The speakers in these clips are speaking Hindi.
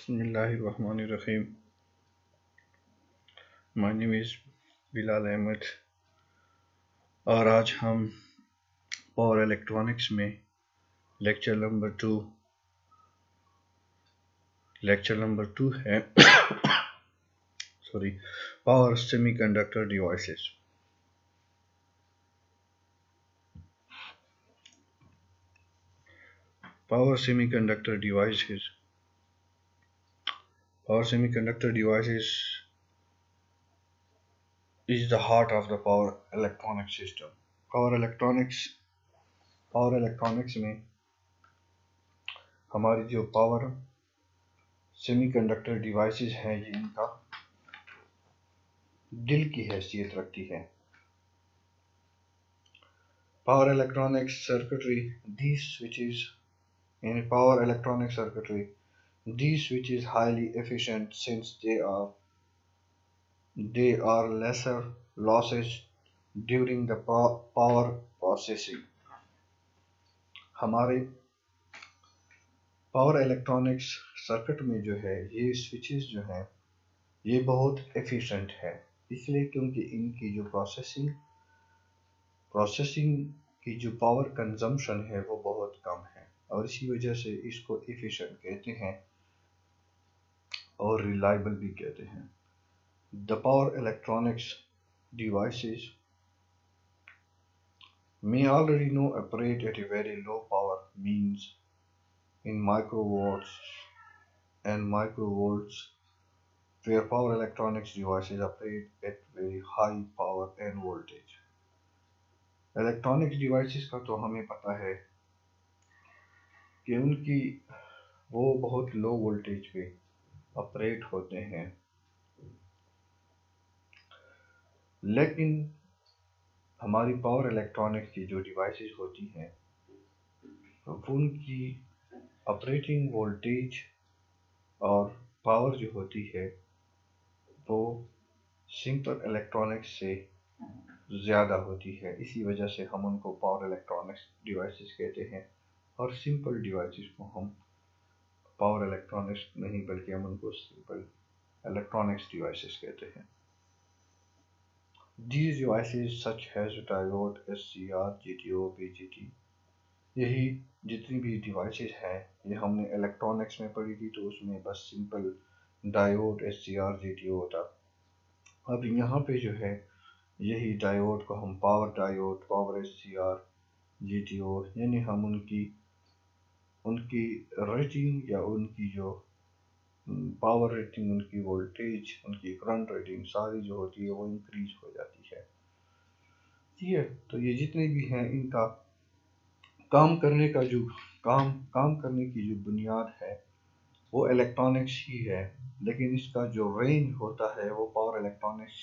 बिस्मिल्लाहिर्रहमानिर्रहीम। My name is Bilal Ahmad और आज हम पावर इलेक्ट्रॉनिक्स में लेक्चर नंबर टू है sorry power semiconductor devices. Power semiconductor devices is the heart of the power electronic system. Power electronics में हमारी जो पावर सेमीकंडक्टर डिवाइसेस हैं ये इनका दिल की हैसियत रखती है। Power electronic circuitry, these switches highly efficient since they are lesser losses during the power processing. हमारे पावर इलेक्ट्रॉनिक्स सर्किट में जो है ये स्विचेस जो हैं ये बहुत एफिशिएंट है, इसलिए क्योंकि इनकी जो प्रोसेसिंग की जो पावर कंजम्पशन है वो बहुत कम है और इसी वजह से इसको एफिशिएंट कहते हैं और रिलायबल भी कहते हैं। The power electronics devices may already know operate at a very low power means in microvolts, where power electronics devices operate at very high power and voltage. Electronics devices का तो हमें पता है कि उनकी वो बहुत लो वोल्टेज पे ऑपरेट होते हैं, लेकिन हमारी पावर इलेक्ट्रॉनिक्स की जो डिवाइसेस होती हैं उनकी ऑपरेटिंग वोल्टेज और पावर जो होती है वो सिंपल इलेक्ट्रॉनिक्स से ज़्यादा होती है। इसी वजह से हम उनको पावर इलेक्ट्रॉनिक्स डिवाइसेस कहते हैं और सिंपल डिवाइसेस को हम पावर इलेक्ट्रॉनिक्स नहीं बल्कि हम उनको सिंपल इलेक्ट्रॉनिक्स डिवाइसेस कहते हैं। These devices such as diode, SCR, GTO, BJT, यही जितनी भी डिवाइसेस हैं ये हमने इलेक्ट्रॉनिक्स में पढ़ी थी, तो उसमें बस सिंपल डायोड, SCR, GTO होता। अब यहाँ पे जो है यही डायोड को हम power diode, power SCR, GTO यानी हम उनकी रेटिंग या उनकी जो पावर रेटिंग, उनकी वोल्टेज, उनकी करंट रेटिंग सारी जो होती है वो इंक्रीज हो जाती है। ठीक है, तो ये जितने भी हैं इनका काम करने की जो बुनियाद है वो इलेक्ट्रॉनिक्स ही है, लेकिन इसका जो रेंज होता है वो पावर इलेक्ट्रॉनिक्स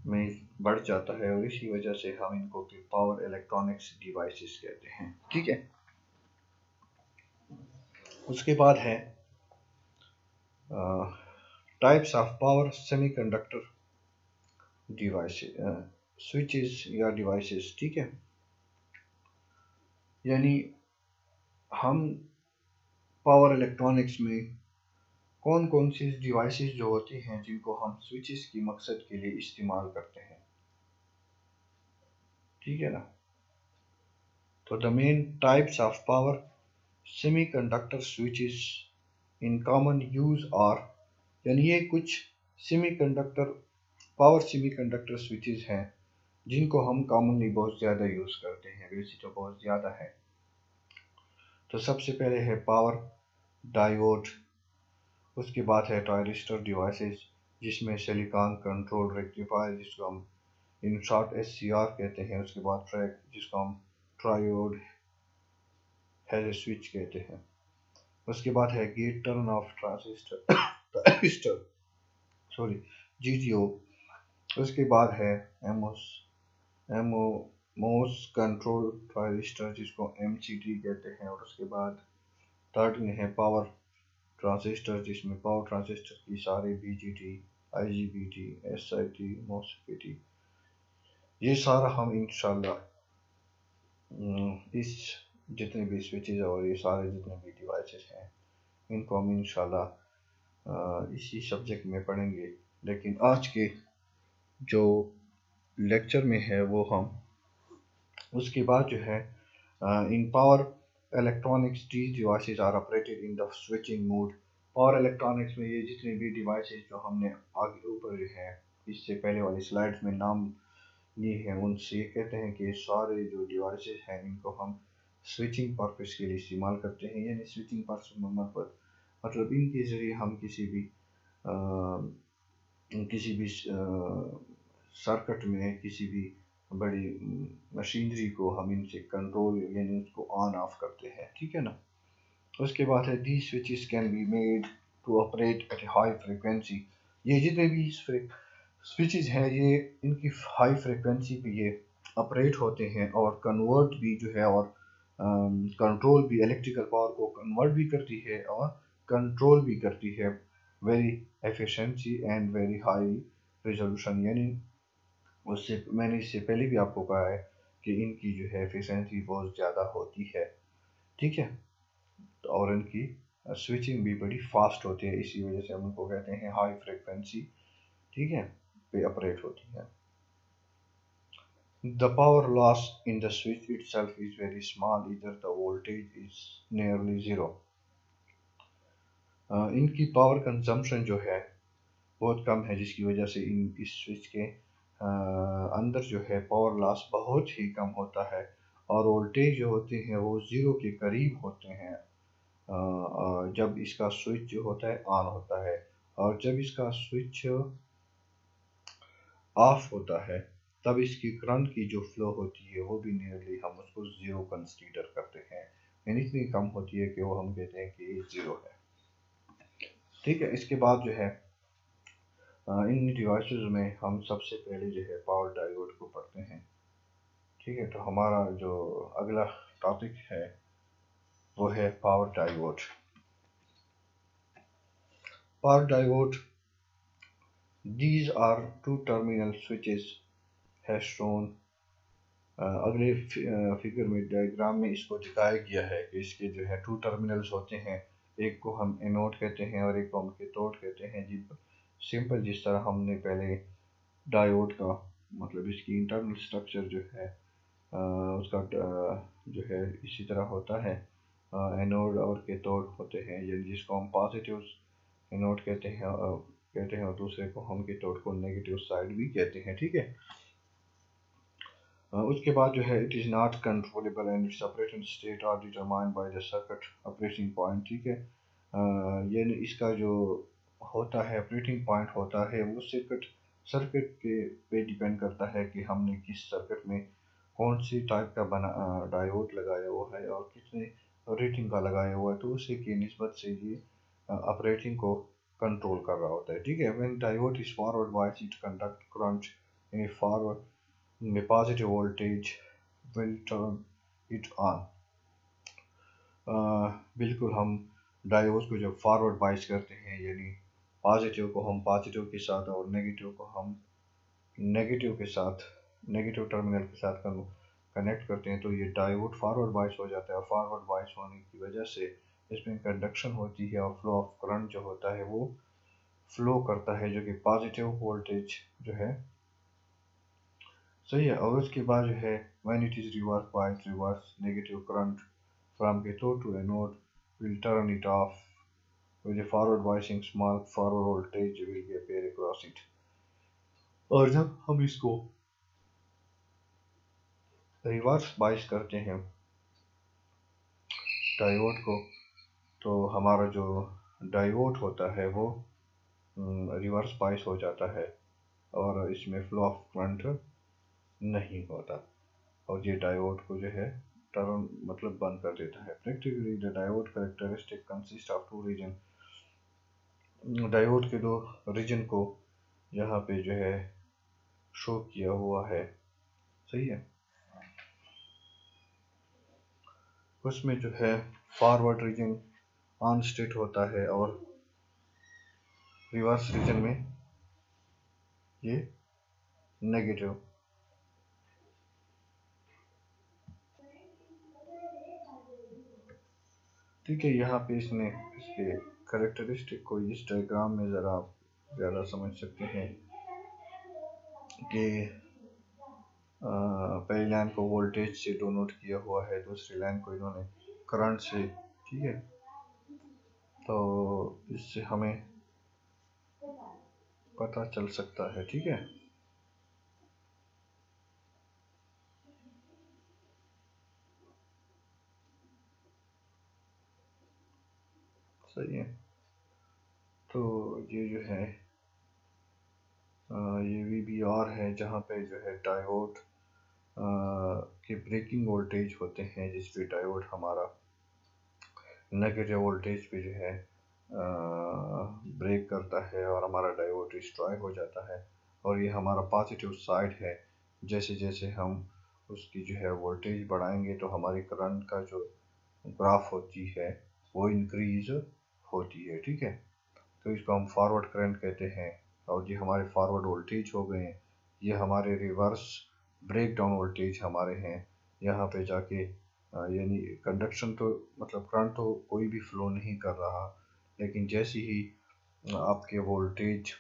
में बढ़ जाता है और इसी वजह से हम इनको पावर इलेक्ट्रॉनिक्स डिवाइसेस कहते हैं। ठीक है, उसके बाद है types of power semiconductor devices, switches या डिवाइसेस। ठीक है, यानी हम पावर इलेक्ट्रॉनिक्स में कौन कौन सी डिवाइसेस जो होती हैं जिनको हम स्विचेस की मकसद के लिए इस्तेमाल करते हैं। ठीक है ना, तो the main types of power semiconductor switches in common use are, यानी ये कुछ पावर सेमीकंडक्टर स्विचेस हैं जिनको हम कॉमनली बहुत ज़्यादा यूज़ करते हैं, वैसे तो बहुत ज़्यादा है। तो सबसे पहले है पावर डायोड, उसके बाद है ट्रांजिस्टर डिवाइसेस जिसमें सिलिकॉन कंट्रोल रेक्टिफायर जिसको हम इन शॉर्ट SCR कहते हैं, उसके बाद ट्रैक जिसको हम ट्रायोड हेड स्विच कहते हैं, उसके बाद है gate turn off transistor GTO, उसके बाद है MOS कंट्रोल ट्रांजिस्टर जिसको MCT कहते हैं, और उसके बाद थर्ड में है पावर ट्रांजिस्टर जिसमें पावर ट्रांजिस्टर की सारे BJT, IGBT, SIT, MOSFET, ये सारा हम इंशाल्लाह इस जितने भी स्विचेस और ये सारे जितने भी डिवाइसेस हैं इनको हम इंशाल्लाह इसी सब्जेक्ट में पढ़ेंगे। लेकिन आज के जो लेक्चर में है वो हम उसके बाद जो है in power electronics these devices are operated in the switching mode। Power electronics में ये जितने भी डिवाइसेस जो हमने आगे ऊपर जो है इससे पहले वाली स्लाइड्स में नाम लिए हैं उनसे कहते हैं कि सारे जो डिवाइसेस हैं इनको हम स्विचिंग पर्पस के लिए इस्तेमाल करते हैं। यानी स्विचिंग पर्पस मतलब इनके ज़रिए हम किसी भी सर्किट में किसी भी बड़ी मशीनरी को हम इनसे कंट्रोल यानी उसको ऑन ऑफ करते हैं, ठीक है ना। उसके बाद है the switches can be made to operate at a high frequency. ये जितने भी स्विचेस हैं ये इनकी हाई फ्रीक्वेंसी पे ये ऑपरेट होते हैं और कन्वर्ट भी जो है और कंट्रोल भी इलेक्ट्रिकल पावर को कन्वर्ट भी करती है और कंट्रोल भी करती है very efficiency and very high resolution. यानी उससे मैंने इससे पहले भी आपको कहा है कि इनकी जो है एफिशिएंसी बहुत ज़्यादा होती है, ठीक है। और इनकी स्विचिंग भी बड़ी फास्ट होती है, इसी वजह से हम उनको कहते हैं हाई फ्रीक्वेंसी, ठीक है, पे ऑपरेट होती है। The power loss in the switch itself is very small, either the voltage is nearly zero। इनकी पावर कंजम्पशन जो है बहुत कम है जिसकी वजह से इस स्विच के अंदर जो है पावर लॉस बहुत ही कम होता है और वोल्टेज जो होते हैं वो ज़ीरो के करीब होते हैं जब इसका स्विच जो होता है ऑन होता है, और जब इसका स्विच ऑफ होता है तब इसकी करंट की जो फ्लो होती है वो भी नियरली हम उसको ज़ीरो कंसीडर करते हैं। यानी इतनी कम होती है कि वो हम कहते हैं कि ये ज़ीरो है, ठीक है। इसके बाद जो है इन डिवाइसेस में हम सबसे पहले जो है पावर डायोड को पढ़ते हैं, ठीक है। तो हमारा जो अगला टॉपिक है वो है power diode. Power diode these are two terminal switches है shown। अगले फिगर में डायग्राम में इसको दिखाया गया है कि इसके जो है टू टर्मिनल्स होते हैं, एक को हम एनोड कहते हैं और एक को हम कैथोड कहते हैं जी। सिंपल जिस तरह हमने पहले डायोड का मतलब इसकी इंटरनल स्ट्रक्चर जो है उसका जो है इसी तरह होता है। एनोड और कैथोड होते हैं यानी जिसको हम पॉजिटिव एनोड कहते हैं और दूसरे को हम कैथोड को नेगेटिव साइड भी कहते हैं, ठीक है। उसके बाद जो है it is not controllable and its operating state are determined by the circuit operating point, ठीक है। यानी इसका जो होता है ऑपरेटिंग पॉइंट होता है वो सर्किट के पे डिपेंड करता है कि हमने किस सर्किट में कौन सी टाइप का डायोड लगाया हुआ है और कितने रेटिंग का लगाया हुआ है, तो उसी की निस्बत से ये ऑपरेटिंग को कंट्रोल कर रहा होता है, ठीक है। When diode is forward bias it conduct current in forward में positive voltage will turn it on. बिल्कुल हम डायोड को जब फॉरवर्ड बाइस करते हैं यानी पॉजिटिव को हम पॉजिटिव के साथ और नेगेटिव को हम नेगेटिव के साथ नेगेटिव टर्मिनल के साथ कनेक्ट करते हैं तो ये डायोड फॉरवर्ड बाइस हो जाता है और फॉरवर्ड बाइस होने की वजह से इसमें कंडक्शन होती है और फ्लो ऑफ करंट जो होता है वो फ्लो करता है जो कि पॉजिटिव वोल्टेज जो है सही है। और उसके बाद जो है when it is reverse bias reverse negative current from cathode to anode will turn it off with a forward biasing small forward voltage will be appear across it। और जब हम इसको रिवर्स बाइस करते हैं डायोड को तो हमारा जो डायोड होता है वो रिवर्स बाइस हो जाता है और इसमें फ्लो ऑफ करंट नहीं होता और ये डायोड को जो है टर्न मतलब बंद कर देता है। Practically the diode characteristic consist of two region. Diode के दो रीजन को यहाँ पे जो है शो किया हुआ है, सही है। उसमें जो है फॉरवर्ड रीजन ऑन स्टेट होता है और रिवर्स रीजन में ये नेगेटिव, ठीक है। यहाँ पे इसने इसके करेक्टरिस्टिक को इस डायग्राम में ज़रा आप ज़्यादा समझ सकते हैं कि पहली लाइन को वोल्टेज से डिनोट किया हुआ है, दूसरी लाइन को इन्होंने करंट से, ठीक है। तो इससे हमें पता चल सकता है, ठीक है। सही है। तो ये जो है ये VBR है, जहाँ पे जो है डायोड के ब्रेकिंग वोल्टेज होते हैं, जिस पे डायोड हमारा नेगेटिव वोल्टेज पे जो है ब्रेक करता है और हमारा डायोड डिस्ट्रॉय हो जाता है। और ये हमारा पॉजिटिव साइड है। जैसे जैसे हम उसकी जो है वोल्टेज बढ़ाएंगे तो हमारी करंट का जो ग्राफ होती है वो इंक्रीज होती है, ठीक है। तो इसको हम फॉरवर्ड करंट कहते हैं। और ये हमारे फॉरवर्ड वोल्टेज हो गए हैं। ये हमारे रिवर्स ब्रेक डाउन वोल्टेज हमारे हैं। यहाँ पे जाके यानी कंडक्शन तो मतलब करंट तो कोई भी फ्लो नहीं कर रहा, लेकिन जैसे ही आपके वोल्टेज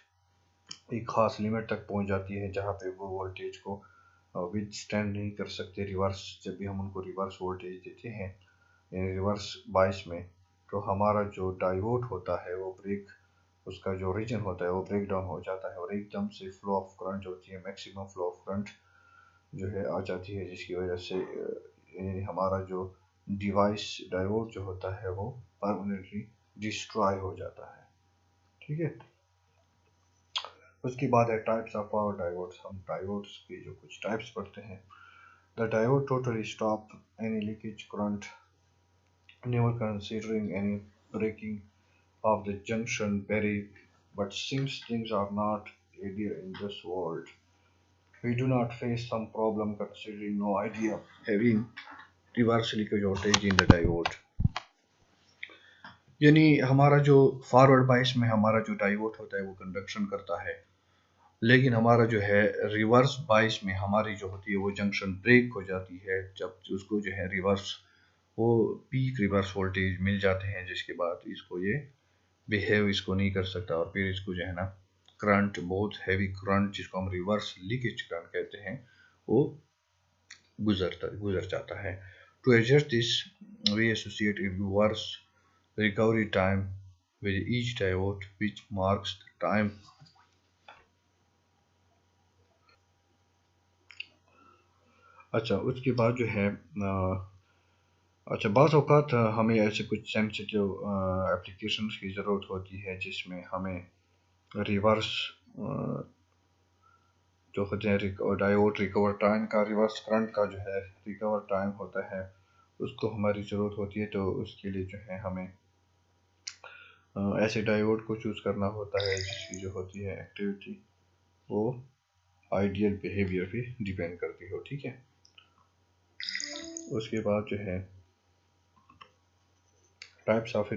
एक ख़ास लिमिट तक पहुँच जाती है जहाँ पे वो वोल्टेज को विद स्टैंड नहीं कर सकते रिवर्स, जब भी हम उनको रिवर्स वोल्टेज देते हैं यानी रिवर्स बाइस में, तो हमारा जो डायोड होता है वो ब्रेक, उसका जो रीजन होता है वो ब्रेक डाउन हो जाता है और एकदम से फ्लो ऑफ करंट जो होती है, मैक्सिमम फ्लो ऑफ करंट जो है आ जाती है, जिसकी वजह से हमारा जो डिवाइस डायोड जो होता है वो परमानेंटली डिस्ट्रॉय हो जाता है, ठीक है। उसके बाद है टाइप्स ऑफ पावर डायोड्स। हम डायोड्स की जो कुछ टाइप्स पढ़ते हैं। The diode totally stop any leakage current, never considering any breaking of the junction barrier. But since things are not ideal in this world, we do not face some problem considering no idea having reverse leakage voltage in the diode। यानी हमारा जो फॉरवर्ड बाइस में हमारा जो डायोड होता है वो कंडक्शन करता है, लेकिन हमारा जो है रिवर्स बाइस में हमारी जो होती है वो जंक्शन ब्रेक हो जाती है जब उसको जो है रिवर्स वो पीक रिवर्स वोल्टेज मिल जाते हैं, जिसके बाद इसको ये बिहेव इसको नहीं कर सकता और फिर इसको जो है ना करंट, बहुत हैवी करंट जिसको हम रिवर्स लीकेज करंट कहते हैं, वो गुजर जाता है। To adjust this we associate reverse recovery time with each diode which marks the time. अच्छा, उसके बाद जो है अच्छा, बाज़ औक़ात हमें ऐसे कुछ सेंसिटिव एप्लीकेशंस की ज़रूरत होती है जिसमें हमें रिवर्स जो होते हैं डायोड रिकवर टाइम का, रिवर्स करंट का जो है रिकवर टाइम होता है, उसको हमारी ज़रूरत होती है। तो उसके लिए जो है हमें ऐसे डायोड को चूज़ करना होता है जिसकी जो होती है एक्टिविटी वो आइडियल बिहेवियर पे डिपेंड करती हो, ठीक है। उसके बाद जो है types of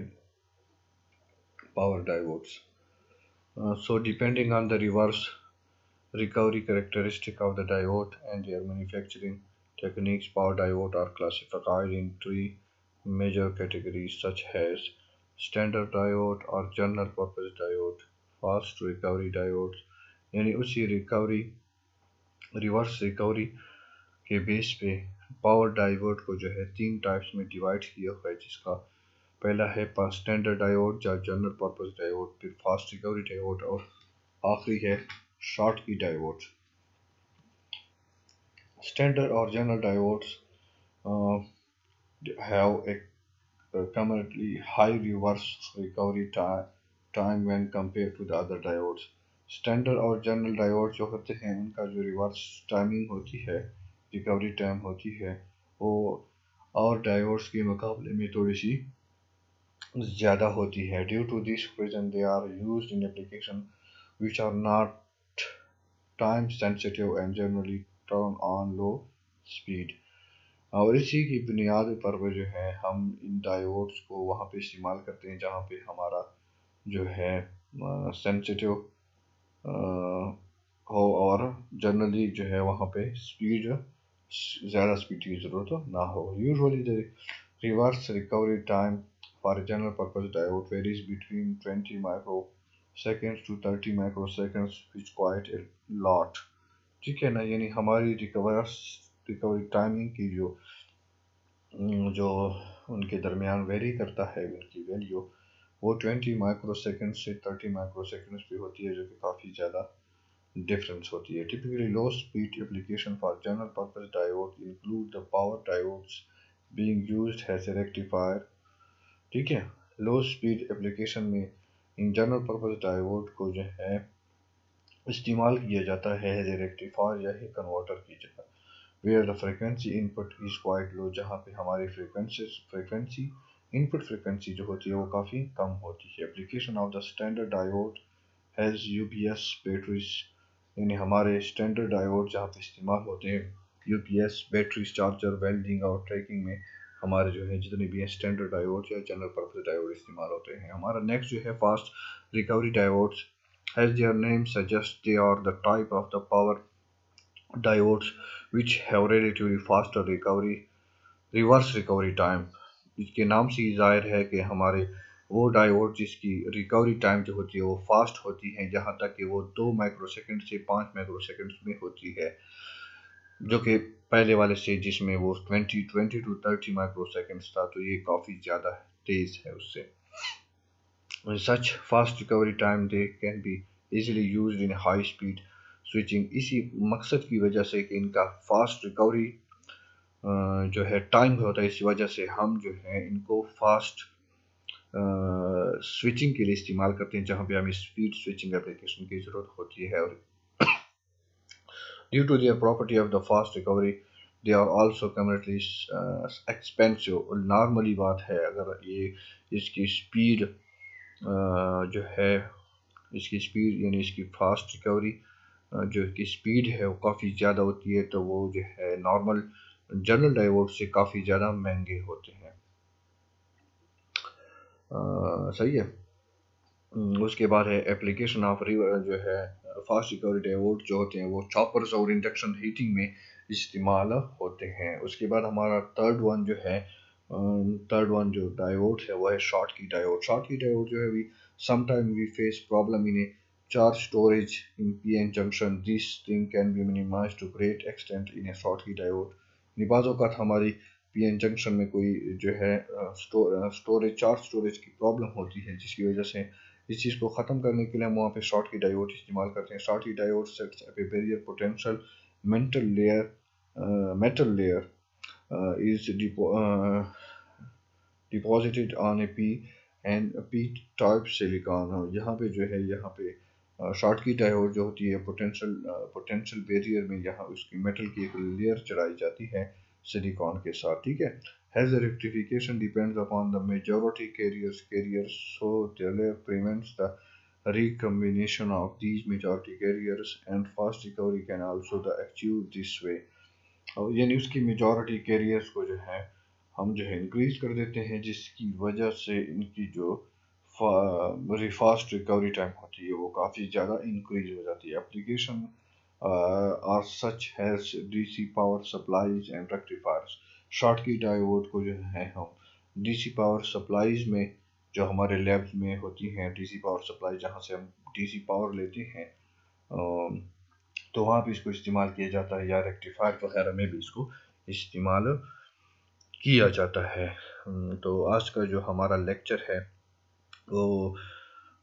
power diodes. So depending on the reverse recovery characteristic of the diode and their manufacturing techniques, power diode are classified in three major categories such as standard diode or general purpose diode, fast recovery diodes, यानी उसी रिकवरी रिवर्स रिकवरी के बेस पे पावर डायोड को जो है तीन टाइप्स में डिवाइड किया हुआ है, जिसका पहला है स्टैंडर्ड डायोड या जनरल पर्पस डायोड, फिर फास्ट रिकवरी डायोड और आखिरी है शॉर्ट की डायोड। स्टैंडर्ड और general diodes have a comparatively high reverse recovery time when compared to the other diodes। Standard और जनरल डायोड जो होते हैं उनका जो रिवर्स टाइमिंग होती है, रिकवरी टाइम होती है, वो और डायोड्स के मुकाबले में थोड़ी सी ज़्यादा होती है। Due to this reason they are used in application which are not time sensitive and generally turn on low speed. और इसी की बुनियाद पर वो जो है हम इन डायोड्स को वहाँ पे इस्तेमाल करते हैं जहाँ पे हमारा जो है सेंसिटिव हो और जनरली जो है वहाँ पे स्पीड ज़्यादा स्पीड की ज़रूरत ना हो। Usually the reverse recovery time for a general purpose diode varies between 20 microseconds to 30 microseconds, which quite a lot. ठीक है ना, यानी हमारी रिकवरी टाइमिंग की जो उनके दरमियान वेरी करता है उनकी वैल्यू, वो 20 माइक्रोसेकंड से 30 माइक्रोसेकंड भी होती है, जो कि काफ़ी ज़्यादा डिफरेंस होती है. Typically, low speed application for general purpose diode include the power diodes being used as a rectifier. ठीक है, लो स्पीड एप्लीकेशन में इन जनरल पर्पस डायोड को जो है इस्तेमाल किया जाता है एज ए रेक्टिफायर या कन्वर्टर की जगह. Where the frequency input is quite low, जहाँ पे हमारी फ्रीक्वेंसी इनपुट फ्रीक्वेंसी जो होती है वो काफ़ी कम होती है. Application of the standard diode has UPS batteries, यानी हमारे स्टैंडर्ड डायोड जहाँ पे इस्तेमाल होते हैं यूपीएस बैटरी चार्जर वेल्डिंग और ट्रैकिंग में हमारे जो है जितने भी स्टैंडर्ड डायोड या जनरल पर्पस डायोड इस्तेमाल होते हैं. हमारा नेक्स्ट जो है fast recovery diodes. As their name suggests, they are the type of the power diodes which have relatively faster reverse recovery time. इसके नाम से ही जाहिर है कि हमारे वो डायोड जिसकी रिकवरी टाइम जो होती है वो फास्ट होती है, जहाँ तक कि वो 2 माइक्रोसेकंड से 5 माइक्रोसेकंड में होती है, जो कि पहले वाले से जिसमें वो 20 टू 30 माइक्रोसेकंड था, तो ये काफ़ी ज़्यादा तेज़ है उससे. Such fast recovery time they can be easily used in high speed switching. इसी मकसद की वजह से कि इनका फास्ट रिकवरी जो है टाइम होता है, इसी वजह से हम जो है इनको फास्ट स्विचिंग के लिए इस्तेमाल करते हैं, जहाँ पे हमें स्पीड स्विचिंग एप्लीकेशन की ज़रूरत होती है. और due to their property of the fast recovery they are also commercially expensive. Normally बात है, अगर ये इसकी स्पीड जो है इसकी स्पीड यानी इसकी फास्ट रिकवरी जो की स्पीड है वो काफ़ी ज़्यादा होती है, तो वो जो है नॉर्मल जनरल डायोड से काफ़ी ज़्यादा महंगे होते हैं. सही है. उसके बाद है एप्लीकेशन ऑफ जो है फास्ट रिकवरी डायोड जो होते हैं वो चॉपर्स और इंडक्शन हीटिंग में इस्तेमाल होते हैं. उसके बाद हमारा थर्ड वन जो डायोड है वो है शॉर्ट की डायोड. शॉर्ट की डायोड जो है भी sometime we face problem in a charge storage in PN junction. This thing can be minimise to great extent in a Schottky diode. बाज़ औक़ात हमारी पीएन जंक्शन में कोई जो है चार्ज स्टोरेज की प्रॉब्लम होती है, जिसकी वजह से इस चीज़ को ख़त्म करने के लिए हम वहाँ पे शॉर्ट की डायोड इस्तेमाल करते हैं. शॉर्ट की diode sets up A barrier potential metal layer is deposited on a P type silicon. यहाँ पे जो है यहाँ पे शॉर्ट की डायोड जो होती है पोटेंशियल बैरियर में यहाँ उसकी मेटल की एक लेयर चढ़ाई जाती है सिलिकॉन के साथ. ठीक है. As the rectification depends upon the majority carriers, so the layer prevents the recombination of these majority carriers, and fast recovery can also be achieved this way. यानी उसकी मेजॉरिटी कैरियर्स को जो है हम जो है इंक्रीज कर देते हैं, जिसकी वजह से इनकी जो फास्ट रिकवरी टाइम होती है वो काफ़ी ज़्यादा इंक्रीज हो जाती है. Application are such has DC power supplies and rectifiers. Schottky diode को जो है हम डीसी पावर सप्लाईज में जो हमारे लैब्स में होती हैं डीसी पावर सप्लाई, जहाँ से हम डीसी पावर लेते हैं, तो वहाँ पे इसको इस्तेमाल किया जाता है, या रेक्टिफायर वगैरह में भी इसको इस्तेमाल किया जाता है. तो आज का जो हमारा लेक्चर है वो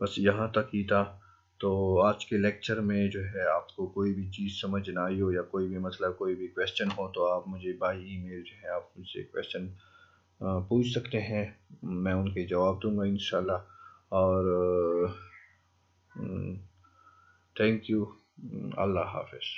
बस यहाँ तक ही था. तो आज के लेक्चर में जो है आपको कोई भी चीज़ समझ ना आई हो या कोई भी मसला कोई भी क्वेश्चन हो, तो आप मुझे बाय ईमेल जो है आप मुझसे क्वेश्चन पूछ सकते हैं, मैं उनके जवाब दूंगा इंशाल्लाह. और थैंक यू. अल्लाह हाफ़िज़.